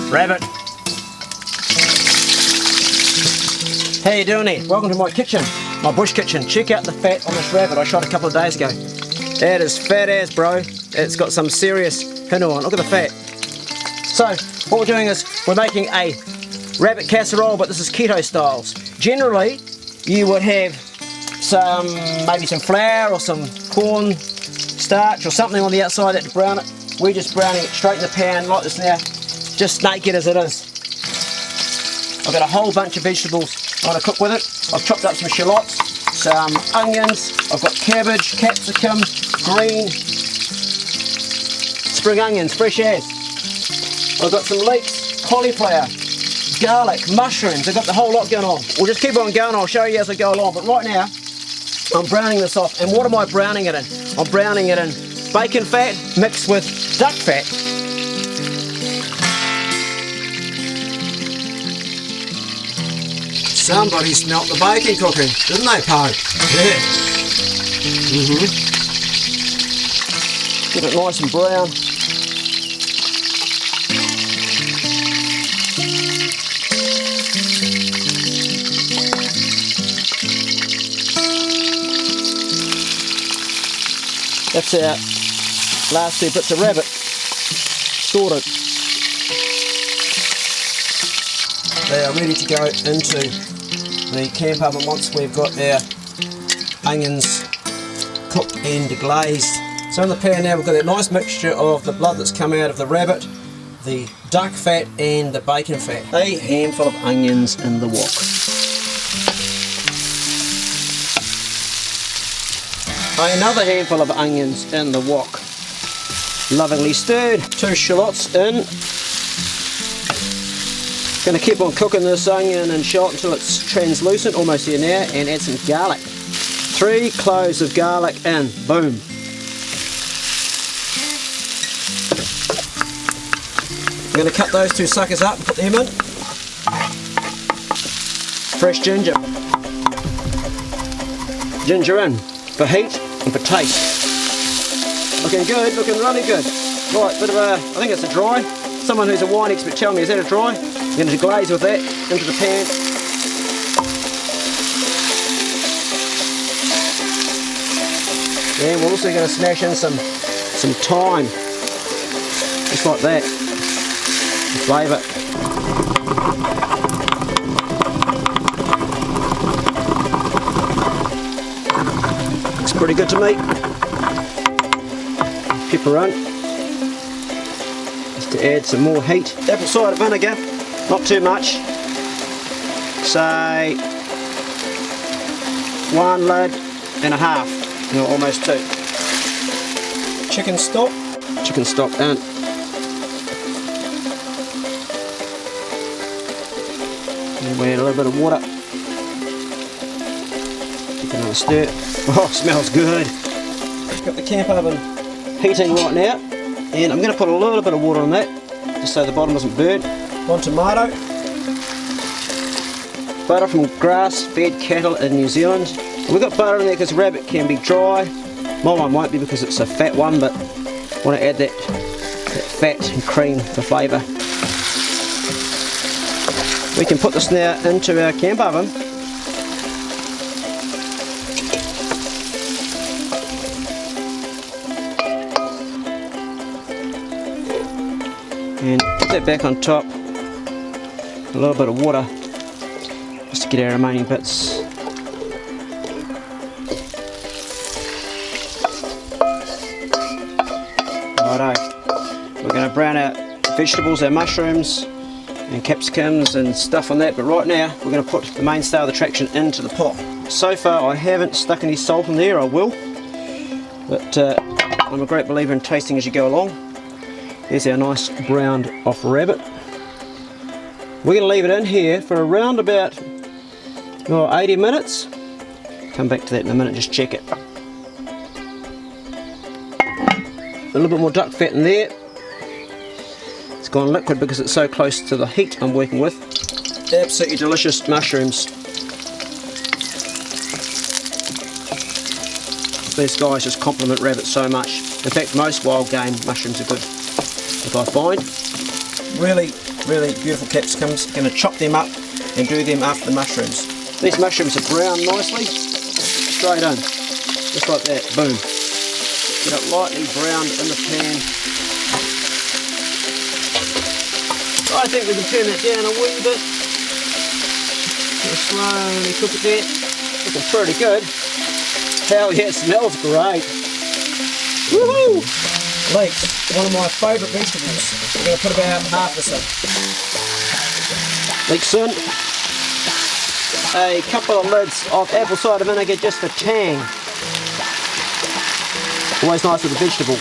Rabbit. How you doing there? Welcome to my kitchen, my bush kitchen. Check out the fat on this rabbit I shot a couple of days ago. That is fat as, bro. It's got some serious hinu on. Look at the fat. So what we're doing is we're making a rabbit casserole, but this is keto styles. Generally, you would have maybe some flour or some corn starch or something on the outside that to brown it. We're just browning it straight in the pan like this now, just naked as it is. I've got a whole bunch of vegetables I want to cook with it. I've chopped up some shallots, some onions, I've got cabbage, capsicum, green, spring onions, fresh as. I've got some leeks, cauliflower, garlic, mushrooms. I've got the whole lot going on. We'll just keep on going, I'll show you as I go along, but right now I'm browning this off. And what am I browning it in? I'm browning it in bacon fat mixed with duck fat. Somebody smelt the bacon cooking, didn't they, Poe? Yeah. Get it nice and brown. That's our last two bits of rabbit sorted. They are ready to go into the camp oven once we've got our onions cooked and glazed. So in the pan now we've got that nice mixture of the blood that's come out of the rabbit, the duck fat and the bacon fat. A handful of onions in the wok. Another handful of onions in the wok. Lovingly stirred. 2 shallots in. Going to keep on cooking this onion and shallot until it's translucent, almost here now, and add some garlic. 3 cloves of garlic in. Boom. I'm going to cut those 2 suckers up and put them in. Fresh ginger. Ginger in for heat and for taste. Looking good, looking really good. Right, bit of a, I think it's a dry. Someone who's a wine expert tell me, is that a dry? I'm going to glaze with that into the pan. And we're also going to smash in some thyme, just like that, to flavour. Looks pretty good to me. Pepper in, just to add some more heat. Apple cider vinegar, not too much. Say 1 lid and a half, no, almost 2. Chicken stock in. And we add a little bit of water. Give it another stir. Oh, smells good. Got the camp oven heating right now, and I'm going to put a little bit of water on that just so the bottom doesn't burn. 1 tomato. Butter from grass-fed cattle in New Zealand. We've got butter in there because rabbit can be dry. My one won't be because it's a fat one, but I want to add that fat and cream for flavour. We can put this now into our camp oven. And put that back on top, a little bit of water just to get our remaining bits. Righto, we're going to brown our vegetables, our mushrooms and capsicums and stuff on that, but right now we're going to put the main star of the attraction into the pot. So far I haven't stuck any salt in there, I will, but I'm a great believer in tasting as you go along. There's our nice browned off rabbit. We're going to leave it in here for around about 80 minutes. Come back to that in a minute, just check it. A little bit more duck fat in there. It's gone liquid because it's so close to the heat I'm working with. Absolutely delicious mushrooms. These guys just complement rabbit so much. In fact, most wild game mushrooms are good, if I find. Really, really beautiful capsicums. Going to chop them up and do them after the mushrooms. These mushrooms are browned nicely. Straight in. Just like that. Boom. Get it lightly browned in the pan. I think we can turn that down a wee bit. Just slowly cook it there. Looking pretty good. Hell yeah, it smells great. Woohoo! Leeks, one of my favourite vegetables. I'm going to put about half this in. Leeks in. A couple of lids of apple cider vinegar just for tang. Always nice with the vegetable.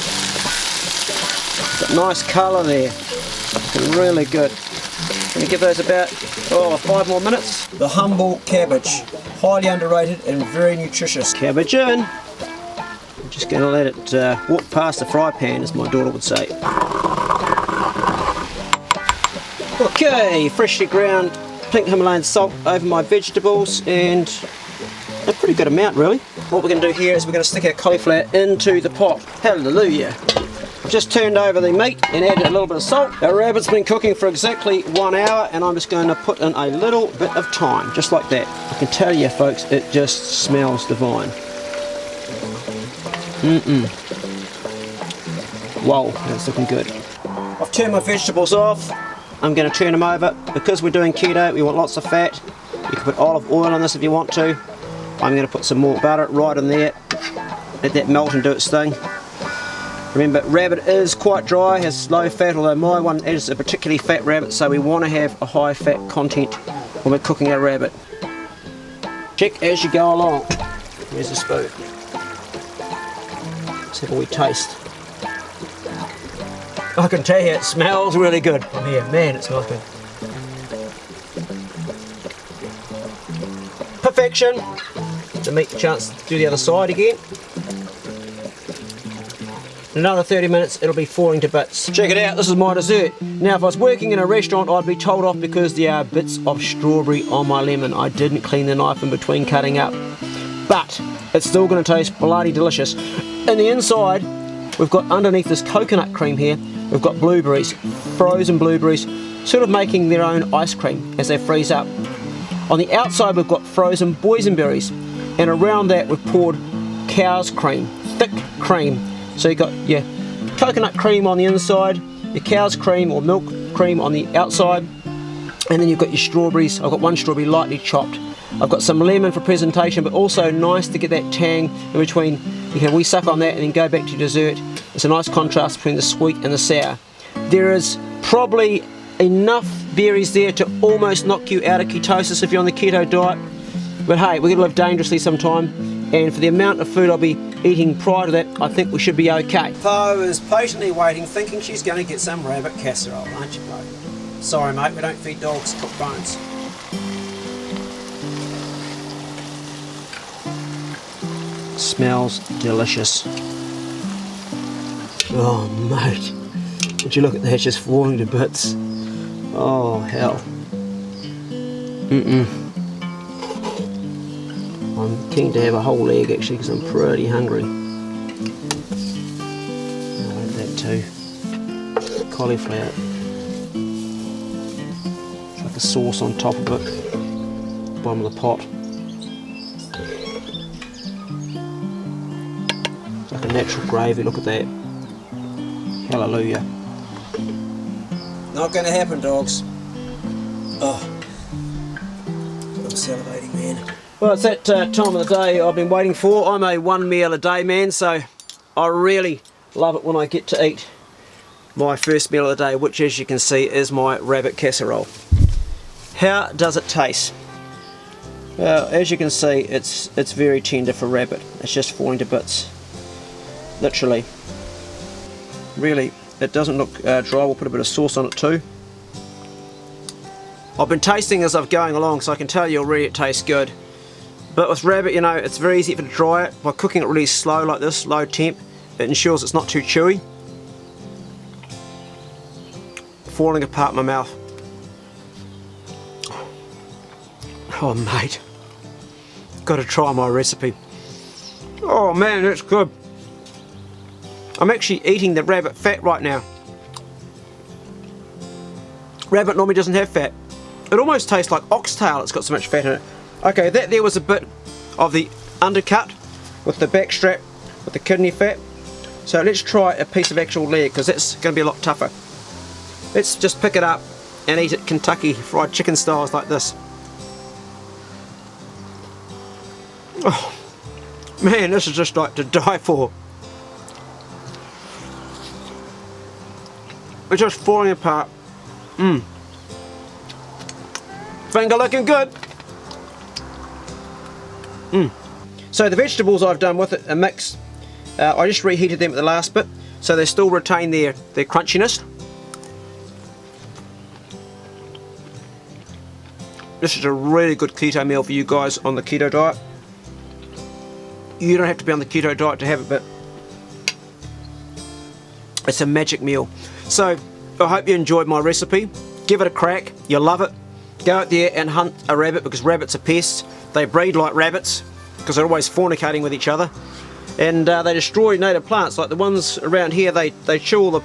Got nice colour there. Looking really good. Going to give those about 5 more minutes. The humble cabbage. Highly underrated and very nutritious. Cabbage in. I'm just going to let it walk past the fry pan, as my daughter would say. Okay, freshly ground pink Himalayan salt over my vegetables, and a pretty good amount really. What we're going to do here is we're going to stick our cauliflower into the pot. Hallelujah. Just turned over the meat and added a little bit of salt. Our rabbit's been cooking for exactly 1 hour, and I'm just going to put in a little bit of thyme, just like that. I can tell you folks, it just smells divine. Wow, that's looking good. I've turned my vegetables off. I'm going to turn them over. Because we're doing keto, we want lots of fat. You can put olive oil on this if you want to. I'm going to put some more butter right in there. Let that melt and do its thing. Remember, rabbit is quite dry, has low fat, although my one is a particularly fat rabbit, so we want to have a high fat content when we're cooking our rabbit. Check as you go along. Here's the spoon. Let's have a wee taste. I can tell you it smells really good from here. Man, it smells good. Perfection. The meat chance to do the other side again. In another 30 minutes it'll be falling to bits. Check it out, this is my dessert. Now if I was working in a restaurant I'd be told off because there are bits of strawberry on my lemon. I didn't clean the knife in between cutting up. But it's still going to taste bloody delicious. In the inside we've got underneath this coconut cream here, we've got blueberries, frozen blueberries, sort of making their own ice cream as they freeze up. On the outside we've got frozen boysenberries, and around that we've poured cow's cream, thick cream. So you've got your coconut cream on the inside, your cow's cream or milk cream on the outside, and then you've got your strawberries. I've got one strawberry lightly chopped. I've got some lemon for presentation, but also nice to get that tang in between. You can suck on that and then go back to your dessert. It's a nice contrast between the sweet and the sour. There is probably enough berries there to almost knock you out of ketosis if you're on the keto diet. But hey, we're going to live dangerously sometime, and for the amount of food I'll be eating prior to that, I think we should be okay. Po is patiently waiting, thinking she's going to get some rabbit casserole, aren't you, Po? Sorry, mate, we don't feed dogs cooked bones. Smells delicious. Oh, mate. Would you look at that, just falling to bits. Oh, hell. I'm keen to have a whole leg actually because I'm pretty hungry. I'll add that too. Cauliflower. It's like a sauce on top of it. Bottom of the pot. It's like a natural gravy, look at that. Hallelujah. Not going to happen, dogs. Oh, I'm salivating, man. Well, it's that time of the day I've been waiting for. I'm a 1 meal a day man, so I really love it when I get to eat my first meal of the day, which as you can see is my rabbit casserole. How does it taste? Well, as you can see, it's very tender for rabbit. It's just falling to bits, literally. Really, it doesn't look dry. We'll put a bit of sauce on it too. I've been tasting as I'm going along, so I can tell you already it tastes good. But with rabbit, you know, it's very easy to dry it. By cooking it really slow like this, low temp, it ensures it's not too chewy. Falling apart in my mouth. Oh mate, got to try my recipe. Oh man, that's good. I'm actually eating the rabbit fat right now. Rabbit normally doesn't have fat. It almost tastes like oxtail, it's got so much fat in it. Okay, that there was a bit of the undercut with the back strap, with the kidney fat. So let's try a piece of actual leg, because that's going to be a lot tougher. Let's just pick it up and eat it Kentucky Fried Chicken styles like this. Oh, man, this is just like to die for. It's just falling apart. Finger looking good. So the vegetables I've done with it are mixed. I just reheated them at the last bit, so they still retain their crunchiness. This is a really good keto meal for you guys on the keto diet. You don't have to be on the keto diet to have it, but it's a magic meal. So I hope you enjoyed my recipe. Give it a crack. You'll love it. Go out there and hunt a rabbit, because rabbits are pests. They breed like rabbits because they're always fornicating with each other, and they destroy native plants. Like the ones around here, they chew all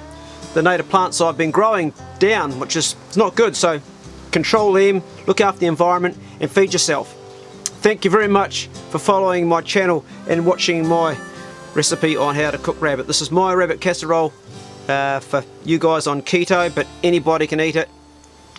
the native plants I've been growing down, which is not good. So control them, look after the environment, and feed yourself. Thank you very much for following my channel and watching my recipe on how to cook rabbit. This is my rabbit casserole for you guys on keto, but anybody can eat it.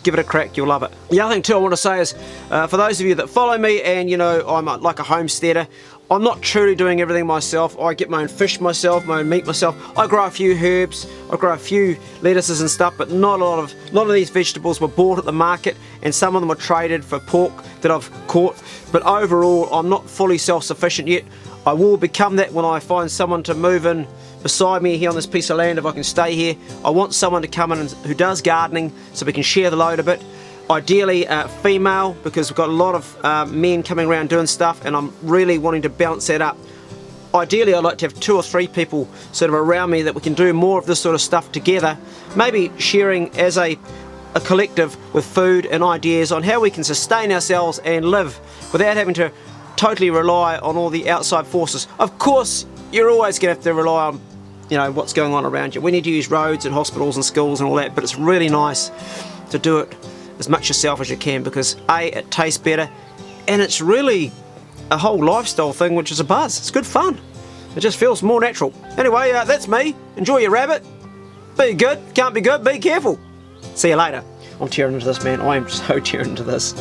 Give it a crack, you'll love it. The other thing too I want to say is, for those of you that follow me and you know I'm like a homesteader, I'm not truly doing everything myself. I get my own fish myself, my own meat myself. I grow a few herbs, I grow a few lettuces and stuff, but not a lot of these vegetables were bought at the market, and some of them were traded for pork that I've caught. But overall, I'm not fully self-sufficient yet. I will become that when I find someone to move in beside me here on this piece of land, if I can stay here. I want someone to come in who does gardening, so we can share the load a bit. Ideally female, because we've got a lot of men coming around doing stuff, and I'm really wanting to balance that up. Ideally I'd like to have 2 or 3 people sort of around me that we can do more of this sort of stuff together, maybe sharing as a collective with food and ideas on how we can sustain ourselves and live without having to totally rely on all the outside forces. Of course you're always going to have to rely on, you know, what's going on around you. We need to use roads and hospitals and schools and all that, but it's really nice to do it as much yourself as you can, because A, it tastes better, and it's really a whole lifestyle thing, which is a buzz. It's good fun. It just feels more natural. Anyway, that's me. Enjoy your rabbit. Be good. Can't be good. Be careful. See you later. I'm tearing into this, man. I am so tearing into this.